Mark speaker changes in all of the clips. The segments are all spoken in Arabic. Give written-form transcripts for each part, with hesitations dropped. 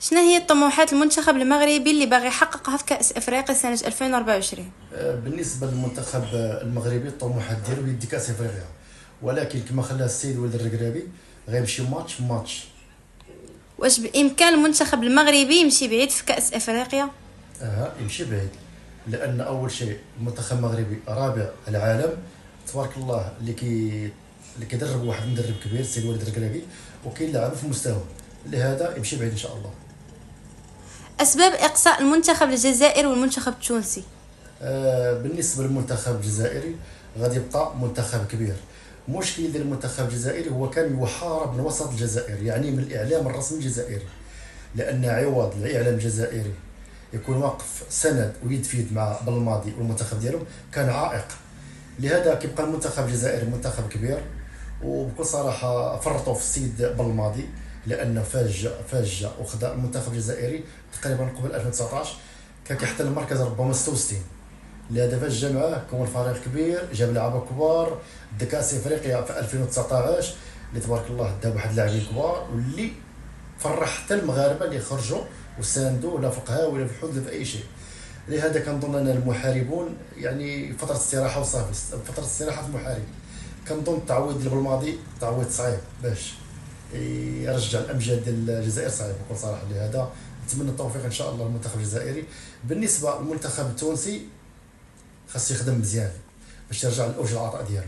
Speaker 1: شنو هي الطموحات المنتخب المغربي اللي باغي يحققها في كأس افريقيا سنة 2024؟
Speaker 2: بالنسبه للمنتخب المغربي الطموحات ديالو يدي كاس افريقيا، ولكن كما خلاها السيد ولد الركراكي غيمشي ماتش ماتش.
Speaker 1: واش بامكان المنتخب المغربي يمشي بعيد في كأس افريقيا؟
Speaker 2: يمشي بعيد، لان اول شيء المنتخب المغربي رابع العالم تبارك الله، اللي كيدرب واحد مدرب كبير السيد ولد الركراكي، وكاين لاعب في مستوى، لهذا يمشي بعيد ان شاء الله.
Speaker 1: اسباب اقصاء المنتخب الجزائري والمنتخب التونسي؟
Speaker 2: بالنسبه للمنتخب الجزائري غادي يبقى منتخب كبير. مشكل ديال المنتخب الجزائري هو كان يحارب من وسط الجزائر، يعني من الاعلام الرسمي الجزائري، لان عوض الاعلام الجزائري يكون واقف سند ويد في يد مع بالماضي والمنتخب ديالهم كان عائق. لهذا كيبقى المنتخب الجزائري منتخب كبير، وبكل صراحه فرطوا في السيد بالماضي، لانه فاج وخدا المنتخب الجزائري تقريبا قبل 2019 كان كيحتل المركز ربما 66. لهذا فاش جا معاه كون فريق كبير، جاب لعابه كبار، دا كاس افريقيا في 2019 اللي تبارك الله دا واحد اللاعبين كبار، واللي فرح حتى المغاربه اللي خرجوا وساندوا لا في القهاوي ولا في الحدود في اي شيء. لهذا كنظن ان المحاربون يعني فتره استراحه وصافي، فتره استراحه المحارب. كنظن التعويض ديال الماضي تعويض صعيب باش يرجع الامجاد ديال الجزائر، صعيب بكل صراحه. لهذا نتمنى التوفيق ان شاء الله للمنتخب الجزائري. بالنسبه للمنتخب التونسي خاص يخدم مزيان باش يرجع لاوج العطاء ديالو.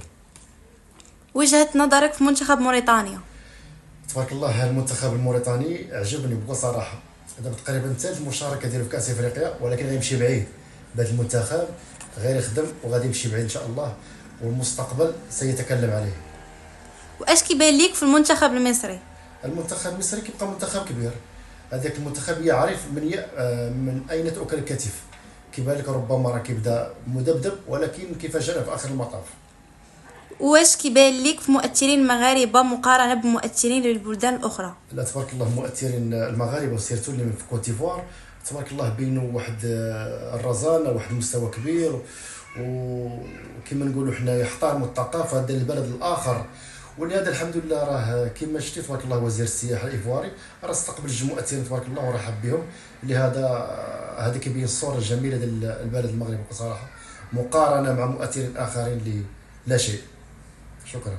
Speaker 1: وجهة نظرك في منتخب موريتانيا؟
Speaker 2: تبارك الله المنتخب الموريتاني عجبني بكل صراحه، دابا تقريبا ثالث مشاركه ديالو في كاس افريقيا، ولكن غيمشي بعيد. بهذا المنتخب غير يخدم وغادي يمشي بعيد ان شاء الله، والمستقبل سيتكلم عليه.
Speaker 1: واش كيبان ليك في المنتخب المصري؟
Speaker 2: المنتخب المصري كيبقى منتخب كبير، هذاك المنتخب يعرف من اين تؤكل الكتف. كيبان لك ربما راه كيبدا مذبذب، ولكن كيفاش جانا في اخر المطاف.
Speaker 1: واش كيبان ليك في مؤثرين مغاربه مقارنه بمؤثرين للبلدان الاخرى؟
Speaker 2: لا تبارك الله المؤثرين المغاربه وسيرتو اللي من في كوت ديفوار تبارك الله بينوا واحد الرزانه، واحد المستوى كبير، وكما نقولوا حنا يحترموا الثقافه ديال البلد الاخر. ولهذا الحمد لله راه كما شفتي تبارك الله وزير السياحه الايفواري راه استقبل جوج مؤثرين تبارك الله ورحب بهم. لهذا هذا كيبين الصوره الجميله ديال البلد المغرب بصراحه، مقارنه مع مؤثرين اخرين اللي لا شيء. شكرا.